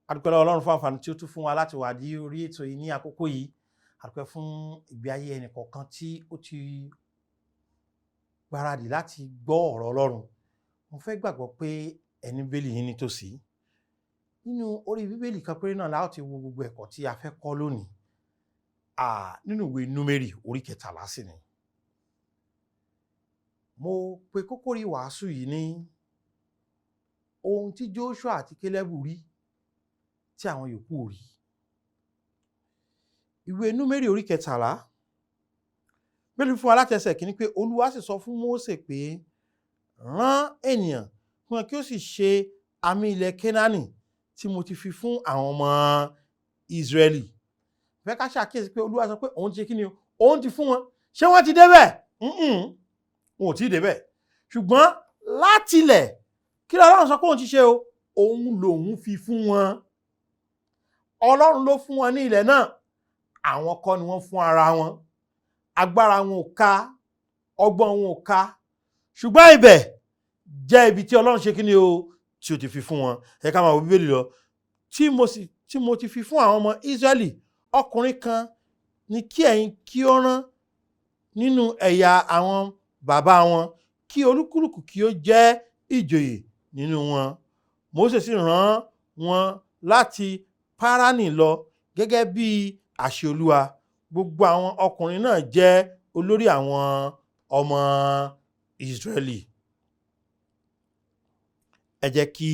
adúpẹ́ lọ́wọ́ Ọlọ́run fún àǹfààní tí ó tún fún wa láti wà ní orí ètò yìí ní àkókò yìí. Adúpẹ́ fún ìgbé ayé ẹnì kọ̀ọ̀kan tí ó ti gbáradì láti gbọ́ ọ̀rọ̀ Ọlọ́run. Mo fẹ́ gbàgbọ́ pé ẹni Bíbélì yín nítòsí. Nínú orí Bíbélì kan péré náà la ó ti wo gbogbo ẹ̀kọ́ tí a fẹ́ kọ́ lónìí. Nínú ìwé Númérì orí 13 sì ni. Mo pe kókó rí wàásù yìí ní ohun tí Jóṣúà àti Kélébù rí tí àwọn yòókù rí. Ìwé Númérì orí 13 Bíbélì fún wa láti ẹsẹ̀ kìíní pé Olúwa sì sọ fún Mósè pé rán ènìyàn fún ẹ kí ó sì ṣe àmì ilẹ̀ Kénáánì tí mo ti fi fún àwọn ọmọ Ísírẹ́lì. Fẹ́ ká ṣàkíyèsí pé Olúwa sọ pé òun ti ṣe kí ni òun ti fún wọn. Ṣé wọ́n ti débẹ̀? Wọn ò tí ì débẹ̀. Ṣùgbọ́n látilẹ̀ kí Ọlọ́run sọ pé òun ti ṣe o, òun lòun fi fún wọn. Ọlọ́run ló fún wọn ní ilẹ̀ náà. Àwọn kọ́ ni wọ́n fún ara wọn. Agbára wọn ò ká, ọgbọ́n wọn ò ká. Ṣùgbọ́n ibẹ̀ jẹ́ ibi tí Ọlọ́run ṣe kí ni o, tí ó ti fi fún wọn. Ẹ ká máa wo Bíbélì lọ. Tí mo ti fi fún àwọn ọmọ Ísírẹ́lì, ọkùnrin kan ni kí ẹ̀yin kí ó rán nínú ẹ̀yà àwọn bàbá wọn, kí olúkúlùkù kí ó jẹ́ ìjòyè nínú wọn. Mósè sì rán wọn láti Páránì lọ gẹ́gẹ́ bí àṣẹ Olúwa. Gbogbo àwọn ọkùnrin náà jẹ́ olórí àwọn ọmọ Ísírẹ́lì. Ẹ jẹ́ kí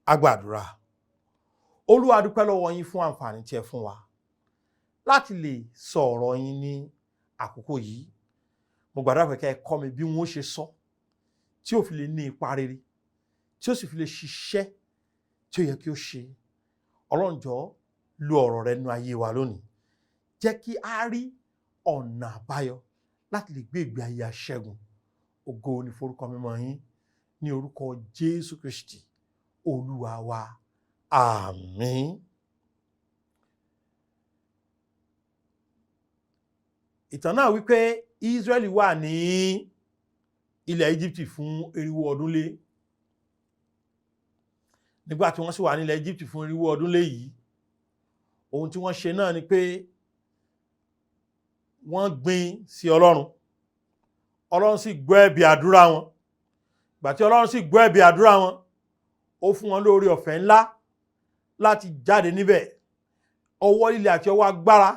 a gbàdúrà. Olúwa dúpẹ́ lọ́wọ́ yín fún àǹfààní tí ẹ fún wa láti lè sọ ọ̀rọ̀ yín ní àkókò yìí. Mo gbàdúrà pé kẹ́ ẹ kọ́ mi bí wọ́n ṣe sọ tí ó fi lè ní ipa rere, tí ó sì fi lè ṣiṣẹ́ tí ó yẹ kí ó ṣe. Ọlọ́run jọ̀ọ́ lo ọ̀rọ̀ rẹ nínú ayé wa lónìí. Jẹ́ kí a rí ọ̀nà àbáyọ láti lè gbé ìgbé ayé aṣẹ́gun. Ògo ni forúkọ mímọ́ yín ní orúkọ Jésù Kristi Olúwa wa. Àmín. Ìtàn náà wípé Ísírẹ́lì wà ní ilẹ̀ Egypt fún 400 ọdún lé. Nígbà tí wọ́n sì wà ní ilẹ̀ Egypt fún 400 ọdún lé yìí, ohun tí wọ́n ṣe náà ni pé wọ́n gbìn sí Ọlọ́run. Ọlọ́run sì gbọ́ ẹ̀bì àdúrà wọn. Ìgbà tí Ọlọ́run sì gbọ́ ẹ̀bì àdúrà wọn, ó fún wọn lórí ọ̀fẹ́ ńlá láti jáde níbẹ̀. Ọwọ́ líle àti ọwọ́ agbára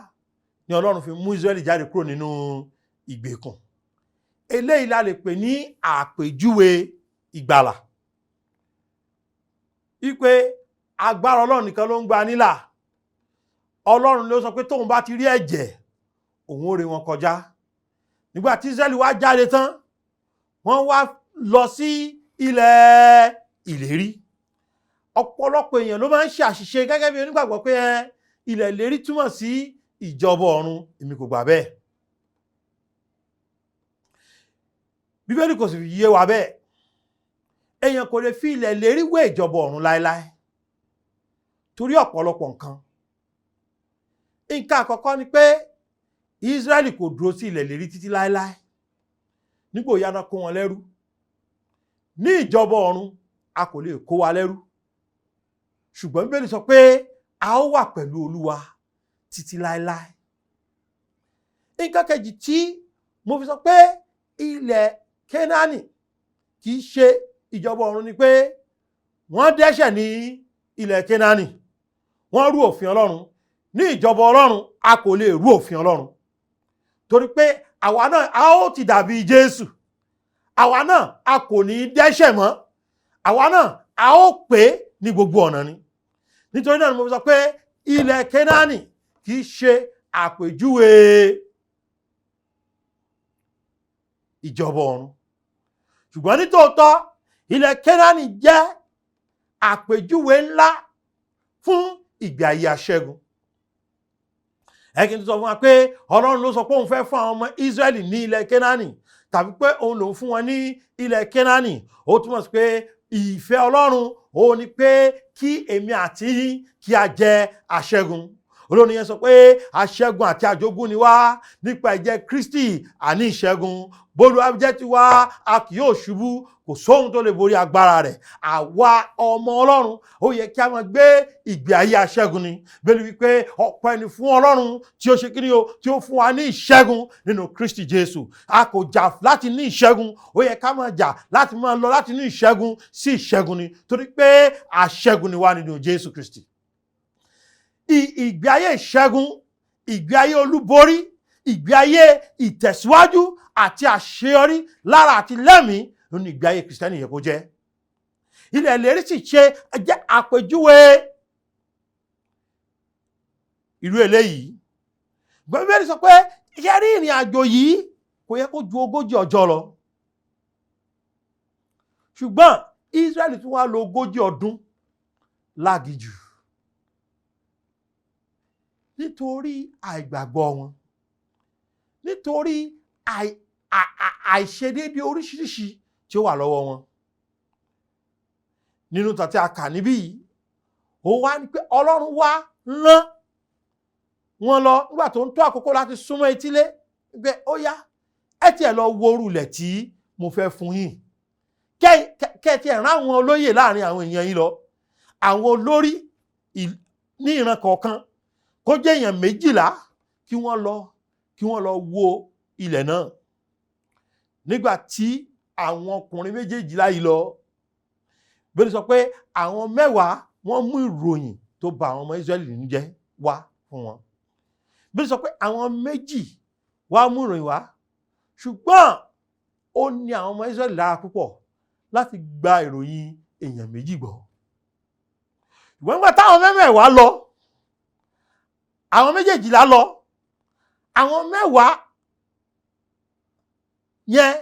ni Ọlọ́run fi mú Ísírẹ́lì jáde kúrò nínú ìgbèkùn. Eléyìí la lè pè ní àpèjúwe ìgbàlà. Wípé agbára Ọlọ́run nìkan ló ń gba nílà. Ọlọ́run ló sọ pé tóun bá ti rí ẹ̀jẹ̀, òun ó ré wọn kọjá. Nígbà tí Ísírẹ́lì wá jáde tán, wọ́n wá lọ sí ilẹ̀ ìlérí. Ọ̀pọ̀lọpọ̀ èèyàn ló máa ń ṣe àṣìṣe gẹ́gẹ́ bí onígbàgbọ́ pé ilẹ̀ ìlérí túmọ̀ sí ìjọba ọ̀run. Èmi kò gbà bẹ́ẹ̀. Bíbélì kò sì yé wa bẹ́ẹ̀. Èèyàn kò lè fi ilẹ̀ ìlérí wé ìjọba ọ̀run láéláé torí ọ̀pọ̀lọpọ̀ nǹkan. Nǹkan àkọ́kọ́ ni pé Ísírẹ́lì kò dúró sí ilẹ̀ ìlérí títí láéláé. Nígbò yá náà kó wọn lẹ́rú. Ní ìjọba ọ̀run a kò lè kó wa lẹ́rú. Ṣùgbọ́n Bíbélì sọ pé a ó wà pẹ̀lú Olúwa títí láéláé. Nǹkan kejì tí mo fi sọ pé ilẹ̀ Kénáánì kì í ṣe ìjọba ọ̀run ni pé wọ́n dẹ́ṣẹ̀ ní ilẹ̀ Kénáánì. Wọ́n rú òfin Ọlọ́run. Ní ìjọba Ọlọ́run a kò lè rú òfin Ọlọ́run. Torí pé àwa náà a ó ti dàbí Jésù. Àwa náà a kò ní dẹ́ṣẹ̀ mọ́. Àwa náà a ó pé ní gbogbo ọ̀nà ni. Nítorí náà ni mo sọ pé ilẹ̀ Kénáánì kì í ṣe àpèjúwe ìjọba ọ̀run. Ṣùgbọ́n nítòótọ́ ilẹ̀ Kénáánì jẹ́ àpèjúwe ńlá fún ìgbé ayé aṣẹ́gun. Ẹ kí n sọ fún wa pé Ọlọ́run ló sọ pé òun fẹ́ fún àwọn ọmọ Ísírẹ́lì ní ilẹ̀ Kénáánì, tàbí pé òun lòun fún wọn ní ilẹ̀ Kénáánì. Ó túmọ̀ sí pé ìfẹ́ Ọlọ́run ó ní pé kí èmi àti yín kí a jẹ aṣẹ́gun. olórin yẹn sọ pé aṣẹ́gun àti àjogún ni wá nípa ẹ̀jẹ̀ Kristi àní ìṣẹ́gun. Bólúwa jẹ́ tiwa a kì yóò ṣubú, kò sóhun tó lè borí agbára rẹ̀. Àwa ọmọ Ọlọ́run ó yẹ kí a máa gbé ìgbé ayé aṣẹ́gun ni. Bẹ́ẹ̀ ni wípé ọpẹ́ ni fún Ọlọ́run tí ó ṣe kí ni o, tí ó fún wa ní ìṣẹ́gun nínú Kristi Jésù. A kò jà láti ní ìṣẹ́gun, ó yẹ ká máa jà láti máa lọ láti ní ìṣẹ́gun sí ìṣẹ́gun ni, torí pé aṣẹ́gun ni wá nínú Jésù Kristi. Ìgbé ayé ìṣẹ́gun, ìgbé ayé olúborí, ìgbé ayé ìtẹ̀síwájú àti àṣeyọrí lára àti lẹ́mìí nínú ìgbé ayé Kristẹni yẹ kó jẹ́. Ilẹ̀ ìlérí sì jẹ́ àpèjúwe irú eléyìí. Bíbélì sọ pé iṣẹ́ rí ìrìn àjò yìí kò yẹ kó ju 40 ọjọ́ lọ. Ṣùgbọ́n Ísírẹ́lì tún wá lò 40 ọdún lágìjù nítorí àìgbàgbọ́ wọn, nítorí àìṣedéédé oríṣiríṣi tí ó wà lọ́wọ́ wọn. Nínú ìtàn tí a kà níbí yìí, ó wá ní pé Ọlọ́run wá rán wọn lọ nígbà tó ń tó àkókò láti súnmọ́ etílé pé ó yá ẹ tiẹ̀ lọ wo orúlẹ̀ tí mo fẹ́ fún yín. Kẹ́ẹ̀tì ẹ̀rán àwọn olóyè láàrin àwọn èèyàn yìí lọ, àwọn olórí ní ìran kọ̀ọ̀kan, kó jẹ́ èèyàn 12 kí wọ́n lọ wo ilẹ̀ náà. Nígbà tí àwọn ọkùnrin 12 yìí lọ, Bíbélì sọ pé àwọn 10 wọ́n mú ìròyìn tó bà àwọn ọmọ Ísírẹ́lì nínú jẹ́ wá fún wọn. Bíbélì sọ pé àwọn 2 wá mú ìròyìn wá, ṣùgbọ́n ó ní àwọn ọmọ Ísírẹ́lì lára púpọ̀ láti gba ìròyìn èèyàn 2 gbọ́. Ṣùgbọ́n nígbà táwọn 10 lọ, àwọn 12 lọ, àwọn 10 yẹn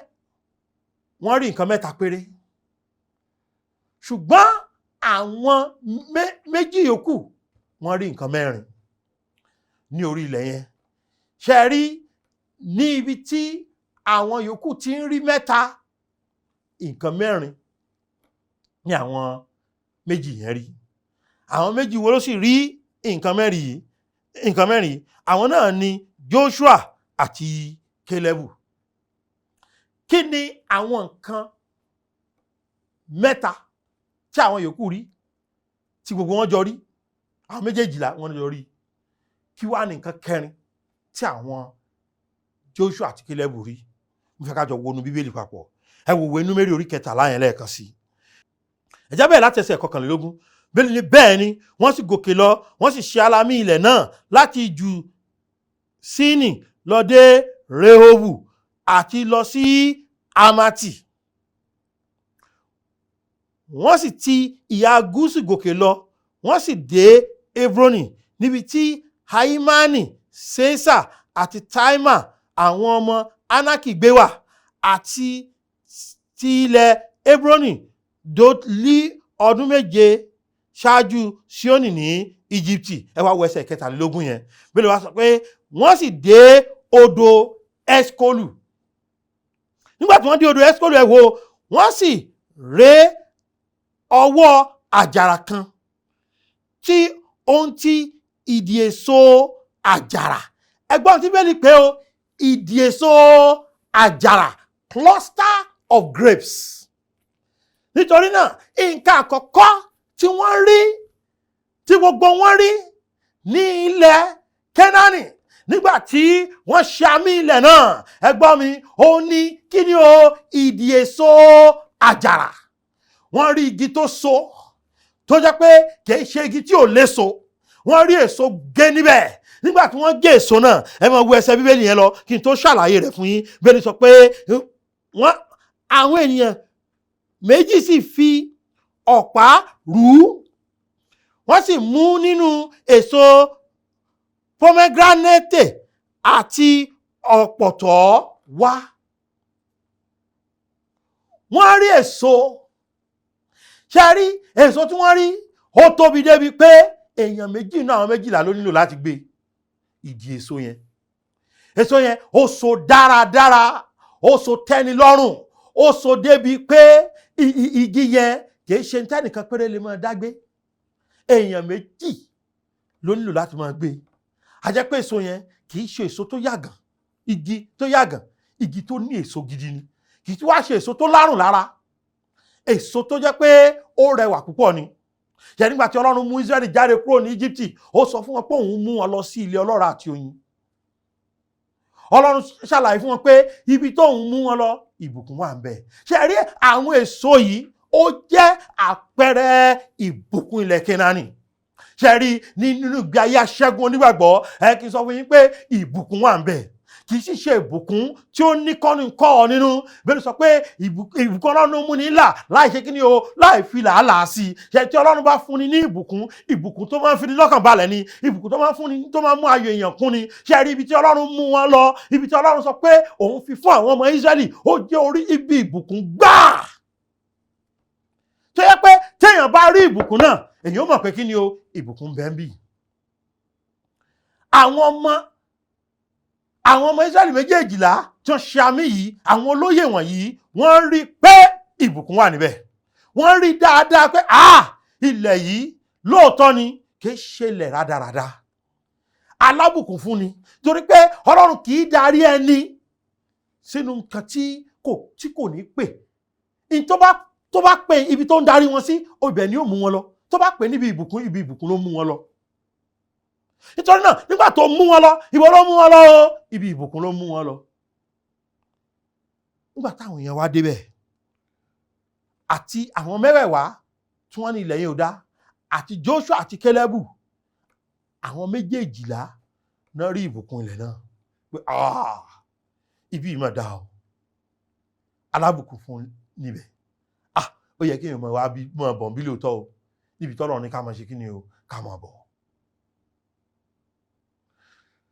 wọ́n rí nǹkan 3 péré. Ṣùgbọ́n àwọn 2 yòókù wọ́n rí nǹkan 4 ní orí ilẹ̀ yẹn. Ṣé rí ní ibi tí àwọn yòókù ti ń rí 3, nǹkan 4 ní àwọn 2 yẹn rí. Àwọn 2 wo ló sì rí nǹkan 4 yìí? Nǹkan 4 yìí, àwọn náà ni Joshua àti Kélébù. Kí ni àwọn nǹkan 3 tí àwọn yòókù rí tí gbogbo wọn jọ rí? Àwọn 12 wọn jọ rí. Kí wá ní nǹkan 4 tí àwọn Joshua àti Kélébù rí? Mo fẹ́ ká jọ wọnú Bíbélì papọ̀. Ẹ wo ìwé Númérì orí 13 yẹn lẹ́ẹ̀kan sí. Ẹ já bẹ́ẹ̀ láti ẹsẹ̀ 21. Bẹ́ẹ̀ ni wọ́n sì gòkè lọ, wọ́n sì ṣe alamí ilẹ̀ náà láti jù Síní lọ dé Rehobu àti lọ sí Amati. Wọ́n sì ti ìhà gúúsù gòkè lọ, wọ́n sì dé Hebroni níbi tí Haimani, Ṣeṣà àti Taima àwọn ọmọ Anaki gbé wà, àti ti ilẹ̀ Hebroni dólí ọdún 7 ṣáájú Síónì ní Íjíbítì. Ẹ wá wo ẹsẹ̀ 23 yẹn. Bíbélì wá sọ pé wọ́n sì dé odò Ẹ́ṣkólù. Nígbà tí wọ́n dé odò Ẹ́ṣkólù, ẹ wo, wọ́n sì ré ọwọ́ àjàrà kan tí ó ń ti ìdì èso àjàrà. Ẹgbọ́n tí Bíbélì pé o, ìdì èso àjàrà, cluster of grapes. Nítorí náà, nǹkan àkọ́kọ́ tí wọ́n rí, tí gbogbo wọn rí ní ilẹ̀ Kénáánì nígbà tí wọ́n ṣe àmì ilẹ̀ náà, ẹ gbọ́ mi, ó ní kí ni o? Ìdì èso àjàrà. Wọ́n rí igi tó so, tó jẹ́ pé kìí ṣe igi tí ò léso. Wọ́n rí èso gé níbẹ̀. Nígbà tí wọ́n gé èso náà, ẹ máa wo ẹsẹ̀ Bíbélì yẹn lọ kí n tó ṣàlàyé rẹ̀ fún yín. Bíbélì sọ pé àwọn ènìyàn 2 sì fi ọ̀pá rú, wọ́n sì mú nínú èso pomegranate àti ọ̀pọ̀tọ́ wá. Wọ́n rí èso. Ṣé rí èso tí wọ́n rí? Ó tóbi débi pé èèyàn 2 nínú àwọn 12 ló nílò láti gbé ìdí èso yẹn. Èso yẹn ó so dáradára, ó so tẹ́ni lọ́rùn, ó so débi pé igi yẹn kìí ṣe tẹ́nìkan péré lè máa dágbé. Èèyàn 2 ló nílò láti máa gbé. a jẹ́ pé èso yẹn kì í ṣe èso tó yàgàn, igi tó yàgàn, igi tó ní èso gidi ni, kì í wá ṣe èso tó lárùn lára, èso tó jẹ́ pé ó rẹwà púpọ̀ ni. Ṣé nígbà tí Ọlọ́run mú Ísírẹ́lì jáde kúrò ní Íjíbítì, ó sọ fún wọn pé òun mú wọn lọ sí ilẹ̀ ọlọ́ràá àti oyin. Ọlọ́run ṣàlàyé fún wọn pé ibi tóun mú wọn lọ, ìbùkún wà ńbẹ̀. Ṣé rí àwọn èso yìí, ó jẹ́ àpẹẹrẹ ìbùkún ilẹ̀ Kénáánì. Ṣé rí nínú ìgbé ayé aṣẹ́gun onígbàgbọ́, kí n sọ fún yín pé ìbùkún wà ńbẹ̀. Kì í sì ṣe ìbùkún tí ó ní kọ́ nínú. Bẹ́ẹ̀ sọ pé ìbùkún Ọlọ́run mú ní là láì ṣe kíni o, láì fi làálàá sí i. Ṣé tí Ọlọ́run bá fún ni ní ìbùkún tó máa ń fi ní lọ́kàn balẹ̀ ni, ìbùkún tó máa ń fún ni, tó máa ń mú ayọ̀ èèyàn kún ni. Ṣé rí ibi tí Ọlọ́run mú wọn lọ, ibi tí Ọlọ́run sọ pé òun fi fún àwọn ọmọ Ísírẹ́lì, ó jẹ́ orí ibi ìbùkún gbáà. Tó yẹ pé téèyàn bá rí ìbùkún náà, èèyàn ó mọ̀ pé kíni o, ìbùkún bẹ́ẹ̀ ń bì. Àwọn ọmọ Ísírẹ́lì méjèèjìlá tí wọ́n ṣe àmì yìí, àwọn olóyè wọ̀nyí, wọ́n rí pé ìbùkún wà níbẹ̀. Wọ́n rí dáadáa pé ilẹ̀ yìí lóòótọ́ ni, kì í ṣe ilẹ̀ rádaràda, alábùkún fún ni. Torí pé Ọlọ́run kì í darí ẹni sínú nǹkan tí kò ní pè. Tó bá pè ibi tó ń darí wọn sí, ibẹ̀ ni ó mú wọn lọ. Tó bá pè níbi ìbùkún ló mú wọn lọ. Nítorí náà, nígbà tó mú wọn lọ, ibo ló mú wọn lọ o? Ibi ìbùkún ló mú wọn lọ. Nígbà táwọn èèyàn wá débẹ̀, àti àwọn mẹ́wẹ̀ẹ̀wá tí wọ́n ní ilẹ̀ yẹn ò dá, àti Joshua àti Kélébù, àwọn méjèèjìlá náà rí ìbùkún ilẹ̀ náà. Pé ibi ìmọ̀ dá o, alábùkún fún níbẹ̀. Ó yẹ kí èèyàn mọ̀ bọ̀ bí lóòótọ́ o, níbi tọ́lọ́run ní ká máa ṣe kí ni o, ká máa bọ̀.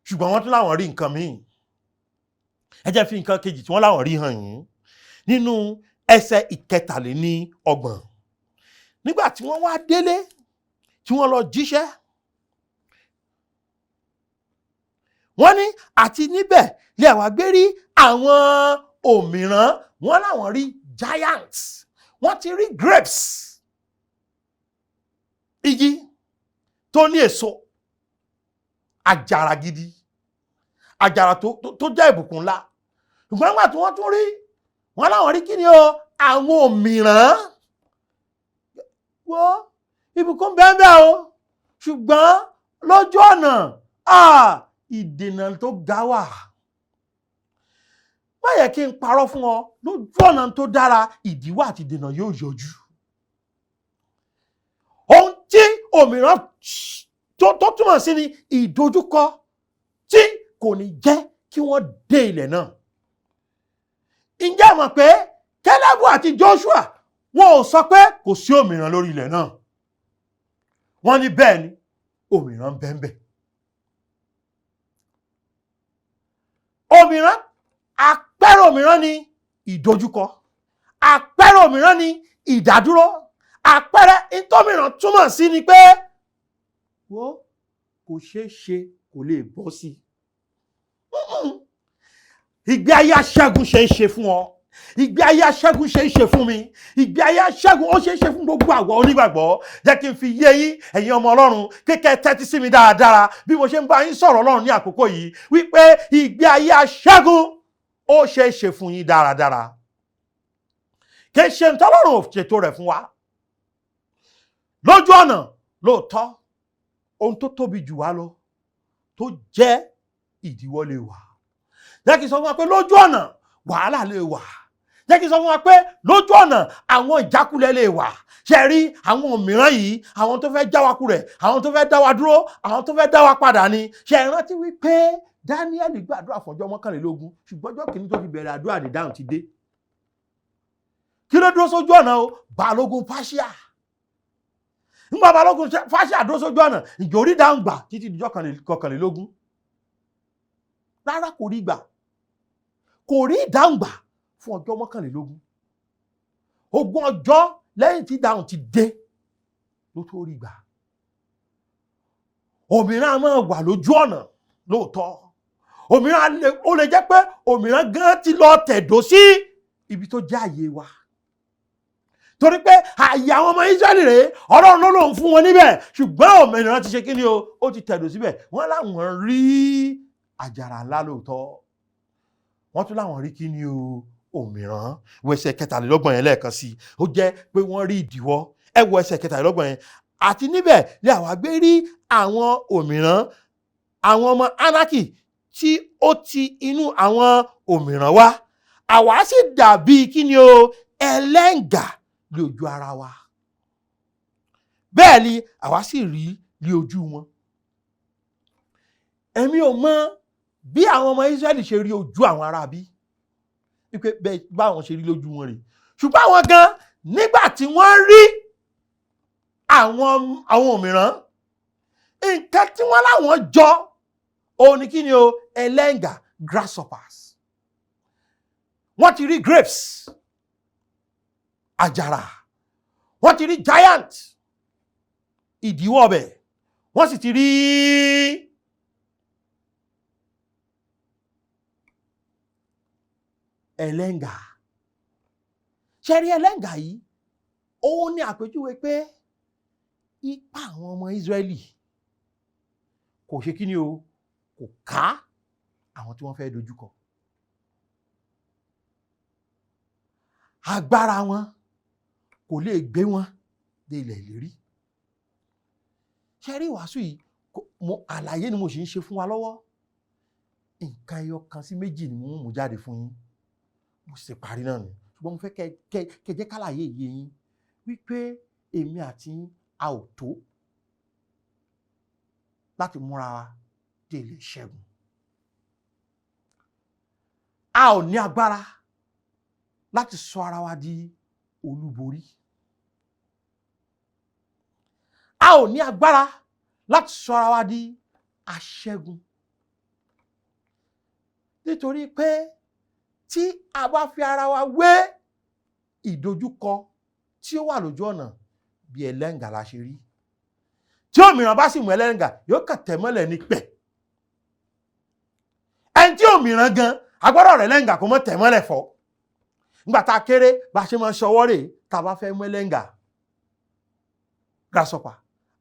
Ṣùgbọ́n wọ́n tún láwọn rí nǹkan míì. Ẹ jẹ́ fi nǹkan kejì tí wọ́n láwọn rí hàn yín nínú ẹsẹ̀ 33. Nígbà tí wọ́n wá délé, tí wọ́n lọ jíṣẹ́, wọ́n ní àti níbẹ̀ lè wá gbé rí àwọn òmìrán, wọ́n láwọn rí giants, wọ́n ti rí grapes, igi tó ní èso, àjàrà gidi, àjàrà tó jẹ́ ìbùkún ńlá. Ṣùgbọ́n nígbà tí wọ́n tún rí, wọ́n láwọn rí kí ni o, àwọn òmìrán. Wọ́n ìbùkún bẹ́ẹ̀ o, ṣùgbọ́n lójú ọ̀nà ìdènà tó ga wà. Má yẹ kí n parọ́ fún ọ, lójú ọ̀nà tó dára, ìdíwọ́ àti ìdènà yóò yọjú. Ohun tí òmìrán tó túmọ̀ sí ni ìdojúkọ tí kò ní jẹ́ kí wọ́n dé ilẹ̀ náà. Ǹjẹ́ mọ̀ pé Kélébù àti Joshua wọn ò sọ pé kò sí òmìrán lórí ilẹ̀ náà. Wọ́n ní bẹ́ẹ̀ ni, òmìrán bẹ́ẹ̀. Òmìrán, àpẹẹrẹ òmìrán ni ìdojúkọ, àpẹẹrẹ òmìrán ni ìdádúró, àpẹẹrẹ ìtòmìrán túmọ̀ sí ni pé kò ṣeé ṣe, kò lè bọ́ sí. Ìgbé ayé aṣẹ́gun ṣe é ṣe fún ọ, ìgbé ayé aṣẹ́gun ṣe é ṣe fún mi, ìgbé ayé aṣẹ́gun ó ṣe é ṣe fún gbogbo àwọn onígbàgbọ́. Jẹ́ kí n fi yé yín, ẹ̀yin ọmọ Ọlọ́run, kékeré tẹ́tí sí mi dáadáa bí mo ṣe ń bá yín sọ̀rọ̀ Ọlọ́run ní àkókò yìí, wípé ìgbé ayé aṣẹ́gun ó ṣe é ṣe fún yín dáradára. Kì í ṣe nítorí Ọlọ́run ò ṣètò rẹ̀ fún wa. Lójú ọ̀nà, lóòótọ́, ohun tó tóbi jù wá lọ tó jẹ́ ìdíwọ́ lè wà. Jẹ́ kí n sọ fún wa pé lójú ọ̀nà wàhálà lè wà. Jẹ́ kí n sọ fún wa pé lójú ọ̀nà àwọn ìjákulẹ̀ lè wà. Ṣé rí àwọn mìíràn yìí, àwọn tó fẹ́ já wa kulẹ̀, àwọn tó fẹ́ dá wa dúró, àwọn tó fẹ́ dá wa padà ni. Ṣé rántí wípé Daniel gbàdúrà fọ́jọ́ 21, ṣùgbọ́n ọjọ́ kìíní tó fi bẹ̀rẹ̀ àdúrà ní dáhùn ti dé. Kí ló dúró sójú ọ̀nà o? Balógun Páṣíà. Nígbà Balógun Páṣíà dúró sójú ọ̀nà, ìjọ orí dáhùn gbà títí di ọjọ́ 21. Rárá, kò rí gbà. Kò rí ìdáhùn gbà fún ọjọ́ 21. 20 ọjọ́ lẹ́yìn tí ìdáhùn ti dé ló tó rí gbà. Òmìrán máa wà lójú ọ̀nà lóòótọ́. Òmìrán ó lè jẹ́ pé òmìrán gan ti lọ tẹ̀dó sí ibi tó jẹ́ àyè wa. torí pé àyè àwọn ọmọ Ísírẹ́lì rèé Ọlọ́run ló lòun fún wọn níbẹ̀ ṣùgbọ́n òmìnira ti ṣe kí ni o, ó ti tẹ̀dó síbẹ̀. Wọ́n láwọn rí àjàrà ńlá lóòótọ́, wọ́n tún láwọn rí kí ni o, òmìrán. Wo ẹsẹ̀ 23 yẹn lẹ́ẹ̀kan sí, ó jẹ́ pé wọ́n rí ìdíwọ́. Ẹ wo ẹsẹ̀ 23 yẹn, àti níbẹ̀ ni àwa gbé rí àwọn òmìrán, àwọn ọmọ Ánákì tí ó ti inú àwọn òmìrán wá, àwa sì dàbí kí ni o, ẹlẹ́ǹgà ní ojú ara wa, bẹ́ẹ̀ ni àwa sì rí ní ojú wọn. Èmi ò mọ̀ bí àwọn ọmọ Ísírẹ́lì ṣe rí ojú àwọn ará bí, wípé bẹ́ẹ̀ báwọn ṣe rí lójú wọn rè, ṣùgbọ́n àwọn gan nígbà tí wọ́n rí àwọn òmìrán, nǹkan tí wọ́n láwọn jọ òun ni kí ni o, ẹlẹ́ǹgà, grasshoppers. Wọ́n ti rí grapes, àjàrà, wọ́n ti rí giant, ìdíwọ́ ọbẹ̀, wọ́n sì ti rí ẹlẹ́ǹgà. Ṣé rí ẹlẹ́ǹgà yìí, òun ni àpèjúwe pé ipá àwọn ọmọ Ísírẹ́lì kò ṣe kí ni o, kò ká àwọn tí wọ́n fẹ́ dojúkọ. Agbára wọn kò lè gbé wọn dé ilẹ̀ ìlérí. Ṣé rí ìwàásù yìí, àlàyé ni mo sì ń ṣe fún wa lọ́wọ́. Nǹkan ẹyọ kan sí méjì ni mo mú jáde fún yín, mo sì parí náà ni. Ṣùgbọ́n mo fẹ́ kẹ́ jẹ́ kálàyé yé yín wípé èmi àti a ò tó láti múra wa dé ilé ìṣẹ́gun. A ò ní agbára láti sọ ara wa di olúborí. A ò ní agbára láti sọ ara wa di aṣẹ́gun. Nítorí pé tí a bá fi ara wa wé ìdojúkọ tí ó wà lójú ọ̀nà, bí ẹlẹ́ǹgà la ṣe rí. Tí òmìrán bá sì mú ẹlẹ́ǹgà, yóò kàn tẹ̀ mọ́lẹ̀ ní pẹ̀. Ẹni tí òmìrán gan agbọ́dọ̀ rẹ̀ ẹlẹ́ǹgà kó mọ́ tẹ̀ mọ́lẹ̀ fọ́. Nígbà tá a kéré bá ṣe máa ṣọwọ́ rè, tá a bá fẹ́ mú ẹlẹ́ǹgà, grasshopper,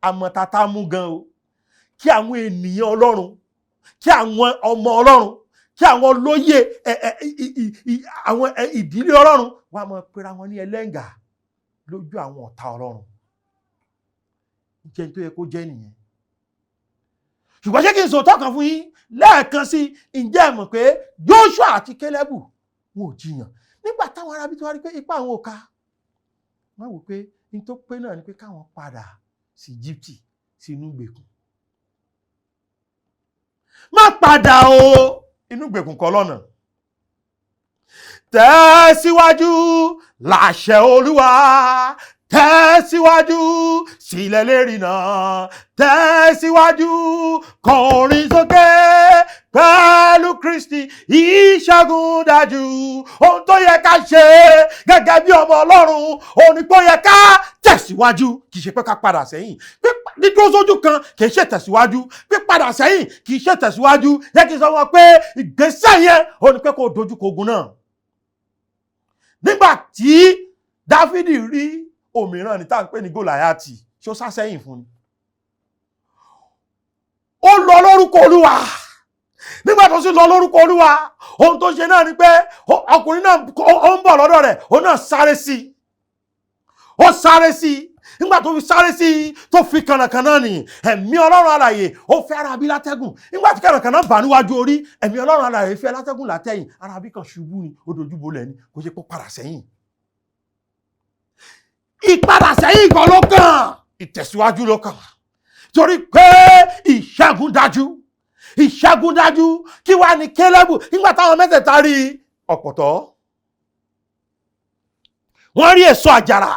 àmọ́ tá mú gan o. Kí àwọn ènìyàn Ọlọ́run, kí àwọn ọmọ Ọlọ́run, kí àwọn olóyè àwọn ìdílé Ọlọ́run wá máa pera wọn ní ẹlẹ́ǹgà lójú àwọn ọ̀tá Ọlọ́run. Jẹ́ tó yẹ kó jẹ́ nìyẹn. Ṣùgbọ́n ṣé kí n sòótọ́ kan fún yín lẹ́ẹ̀kan sí, ǹjẹ́ ẹ mọ̀ pé Joshua àti Kélébù wọn ò jiyàn nígbà táwọn arábí tó wá rí pé ipá àwọn ò ká. Wọ́n wò pé ní tó pé náà ni pé káwọn padà sí Íjíbítì, sínú ìgbèkùn. Má padà o, inú ìgbèkùn kọ́ lọ́nà. Tẹ̀síwájú láṣẹ Olúwa, tẹ̀síwájú sílẹ̀ lérí náà, tẹ̀síwájú kọrin sókè pẹ̀lú Kristi, ìṣẹ́gun dájú. Ohun tó yẹ ká ṣe gẹ́gẹ́ bí ọmọ Ọlọ́run, òun ni pé ó yẹ ká tẹ̀síwájú, kì í ṣe pé ká padà sẹ́yìn. Dídúró sójú kan kì í ṣe tẹ̀síwájú, pípadà sẹ́yìn kì í ṣe tẹ̀síwájú. Yẹ kí n sọ wọn pé ìgbésẹ̀ yẹn òun ni pé kó dojú kọ ogun náà. Nígbà tí Dáfídì rí òmíràn ní tá à ń pè ní Gòláyátì, ṣé ó sá sẹ́yìn fún ni? Ó lọ lórúkọ Olúwa. Nígbà tó sì lọ lórúkọ Olúwa, ohun tó ṣe náà ni pé ọkùnrin náà ó ń bọ̀ lọ́dọ̀ rẹ̀, ó náà sáré sí i. Ó sáré sí i. Nígbà tó fi sáré sí i, tó fi kànàkànà nì, ẹ̀mí Ọlọ́run alààyè ó fẹ́ Arábí látẹ́gùn. Nígbà tí kànàkànà bà níwájú orí, ẹ̀mí Ọlọ́run alààyè fẹ́ látẹ́gùn látẹ̀yìn. Arábí kan ṣubú ni, ó dojúbolẹ̀ ni, kò ṣe kó padà sẹ́yìn. Ìpadà sẹ́yìn kan ló kàn, ìtẹ̀síwájú ló kàn. Torí pé ìṣẹ́gun dájú, ìṣẹ́gun dájú. Kí wá ní Kélébù nígbà táwọn mẹ́tẹ̀ẹ̀ta rí ọ̀pọ̀tọ́, wọ́n rí èso àjàrà,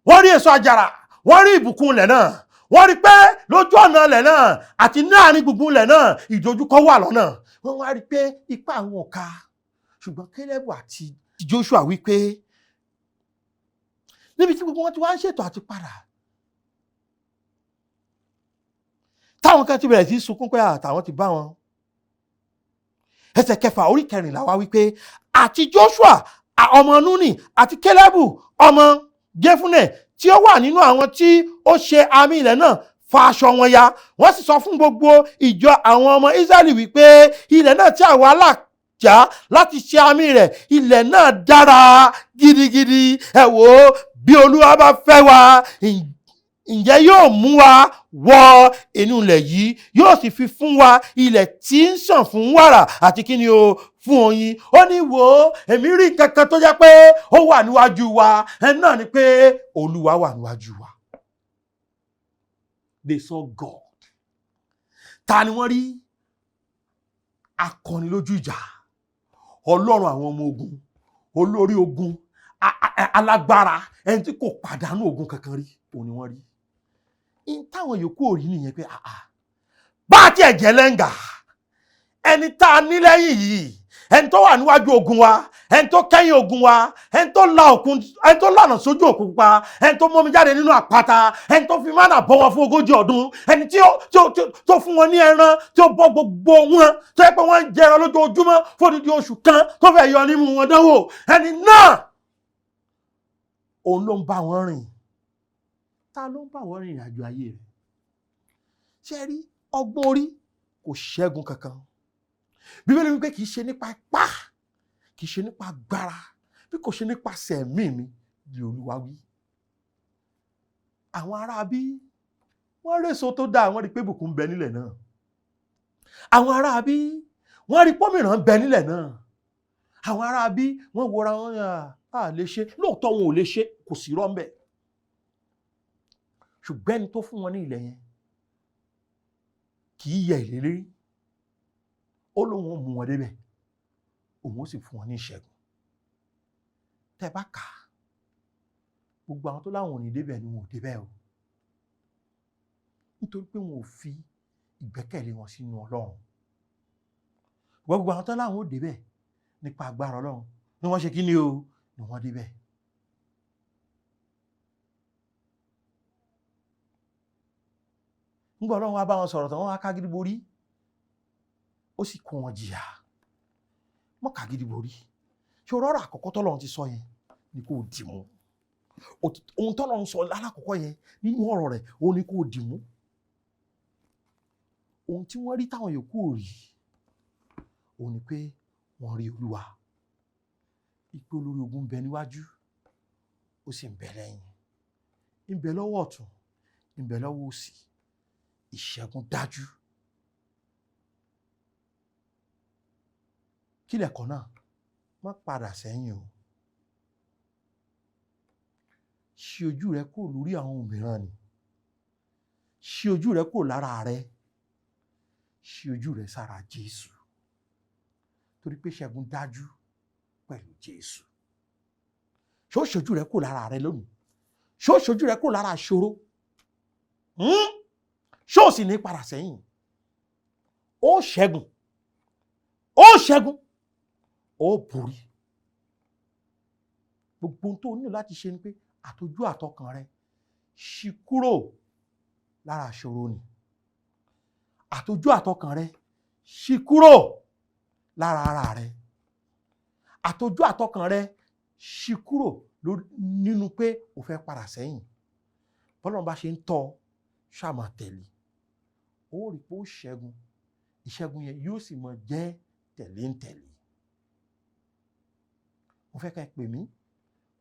wọ́n rí èso àjàrà, wọ́n rí ìbùkún ilẹ̀ náà, wọ́n rí pé lójú ọ̀nà ilẹ̀ náà àti láàrin gbùngbùn ilẹ̀ náà ìdojúkọ wà lọ́nà. Wọ́n wá rí pé ipá àwọn ò ká. Ṣùgbọ́n Kélébù àti Joshua wí pé níbi tí gbogbo wọn ti wá ń ṣètò àti padà, táwọn kan ti bẹ̀rẹ̀ sí sunkún pé àtàwọn ti bá wọn. Ẹsẹ̀ 6 orí 14 wá wípé àti Joshua ọmọ Núnì àti Kélébù ọmọ Jéfúnẹ̀ tí ó wà nínú àwọn tí ó ṣe àmì ilẹ̀ náà fa aṣọ wọn ya. Wọ́n sì sọ fún gbogbo ìjọ àwọn ọmọ Ísírẹ́lì wípé ilẹ̀ náà tí àwa já láti ṣe àmì rẹ̀, ilẹ̀ náà dára gidigidi. Ẹ wò ó, bí Olúwa bá fẹ́ wa, ǹjẹ́ yóò mú wa wọ inú ilẹ̀ yìí, yóò sì fi fún wa ilẹ̀ tí ń ṣàn fún wàrà àti kíni o, fún oyin. Ó ní wò ó, èmi rí kankan tó jẹ́ pé ó wà níwájú wa, ẹni náà ni pé Olúwa wà níwájú wa. They saw God. Ta ni wọ́n rí? Akọni lójú ìjà, Ọlọ́run àwọn ọmọ ogun, olórí ogun, alágbára, ẹni tí kò pàdánù ogun kankan rí, òun ni wọ́n rí. In táwọn yòókù ò rí nìyẹn pé bá ti ẹ̀jẹ̀ lẹ́ngà, ẹni tá a ní lẹ́yìn yìí, ẹni tó wà níwájú ogun wa, ẹni tó kẹ́yìn ogun wa, ẹni tó lànà sójú òkun pupa, ẹni tó mọ́mi jáde nínú àpáta, ẹni tó fi mánà bọ́ wọn fún 40 ọdún, ẹni tó fún wọn ní ẹran, tí ó bọ́ gbogbo wọn, tó yẹ pé wọ́n ń jẹ ẹran lójoojúmọ́ fún odidi oṣù kan, tó fẹ́ yọ nínú wọn dánwò, ẹni náà òun ló ń bá wọn rìn. Ta ló ń bá wọn rìn ìrìnàjò ayé rẹ̀? Ṣé rí ọgbọ́n orí kò ṣẹ́gun kankan. Bíbélì wípé kì í ṣe nípa ipá, kì í ṣe nípa agbára, bí kò ṣe nípasẹ̀ ẹ̀mí mi ni Olúwa wí. Àwọn ará bí wọ́n réso tó dáa, wọ́n rí pé ìbùkún ń bẹ nílẹ̀ náà. Àwọn ará bí wọ́n rí pómìrán ń bẹ nílẹ̀ náà. Àwọn ará bí wọ́n wòra wọn lè ṣe, lóòótọ́ wọn ò lè ṣe, kò sí irọ́ ńbẹ̀. Ṣùgbọ́n ẹni tó fún wọn ní ilẹ̀ yẹn kì í yẹ ìlérí. Ó lóun ó mú wọn débẹ̀, òun ó sì fún wọn ní ìṣẹ́gun. Tẹ́ bá kà á, gbogbo àwọn tó láwọn ò ní débẹ̀ ni wọn ò débẹ̀ o. Nítorí pé wọn ò fi ìgbẹ́kẹ̀lé wọn sínú Ọlọ́run. Gbogbo àwọn tó láwọn ò débẹ̀ nípa agbára Ọlọ́run ni wọ́n ṣe kí ni o, ni wọ́n débẹ̀. Nígbà Ọlọ́run wá bá wọn sọ̀rọ̀ tán, wọ́n wá ká gidi borí, ó sì kó wọn jìyà. Mọ́ ká gidi borí. Ṣé ọ̀rọ̀ àkọ́kọ́ tọ́lọ́run ti sọ yẹn ni kò dì mú? Ohun tọ́lọ́run sọ lálákọ̀ọ́kọ́ yẹn nínú ọ̀rọ̀ rẹ̀, ó ní kò dì mú. Ohun tí wọ́n rí táwọn yòókù ò rí, ó ní pé wọ́n rí Olúwa. Ipò olórí ogun ń bẹ níwájú, ó sì ń bẹ lẹ́yìn. Ń bẹ lọ́wọ́ ọ̀tún, ń bẹ lọ́wọ́ òsì. Ìṣẹ́gun dájú. Kí lẹ̀kọ́ náà? Má padà sẹ́yìn o. Ṣí ojú rẹ kúrò lórí àwọn òmíràn ni. Ṣí ojú rẹ kúrò lára rẹ. Ṣí ojú rẹ sára Jésù. Torí pé ìṣẹ́gun dájú pẹ̀lú Jésù. Ṣé ó ṣojú rẹ kúrò lára rẹ lónìí? Ṣé ó ṣojú rẹ kúrò lára ìṣòro? Ṣé ó sì ní padà sẹ́yìn? Ó ṣẹ́gun. Ó ṣẹ́gun. Ó borí. Gbogbo ohun tó nílò láti ṣe ni pé àtojú àtọkàn rẹ ṣí kúrò lára ìṣòro ni. Àtojú àtọkàn rẹ ṣí kúrò lára ara rẹ. Àtojú àtọkàn rẹ ṣí kúrò nínú pé o fẹ́ padà sẹ́yìn. Bọ́lọ́run bá ṣe ń tọ́ ṣáà máa tẹ̀lé. Ó rí pé ó ṣẹ́gun. Ìṣẹ́gun yẹn yóò sì máa jẹ́ tẹ̀lé ń tẹ̀lé. Mo fẹ́ kẹ́ pè mí,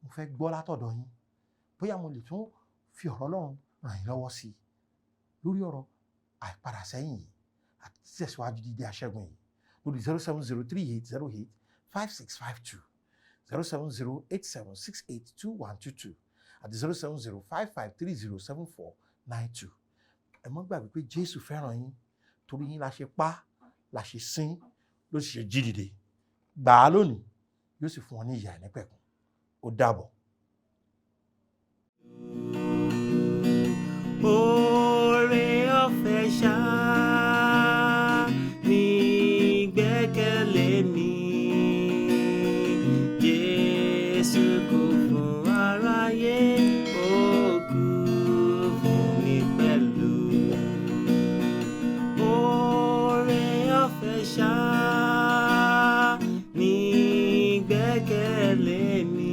mo fẹ́ gbọ́ látọ̀dọ̀ yín. Bóyá mo lè tún fi ọ̀rọ̀ Ọlọ́run ràn yín lọ́wọ́ sí i lórí ọ̀rọ̀ àìpadà sẹ́yìn yìí àti tẹ̀síwájú dídé aṣẹ́gun yìí. Lórí 07038085652, 07087682122 àti 07055307492. Ẹ má gbàgbé pé Jésù fẹ́ràn yín, torí yín la ṣe pa, la ṣe sín, ló sì ṣe jí dìde. Gbà á lónìí, yóò sì fún wọn ní ìyè àìnípẹ̀kun. Ó dàbọ̀. Oore ọ̀fẹ́ ṣá ni ìgbẹ́kẹ̀lé mi. Jésù kú fún aráyé, ó kú fún mi pẹ̀lú. Oore ọ̀fẹ́ ṣá ni ìgbẹ́kẹ̀lé gbẹ́kẹ̀lé mi.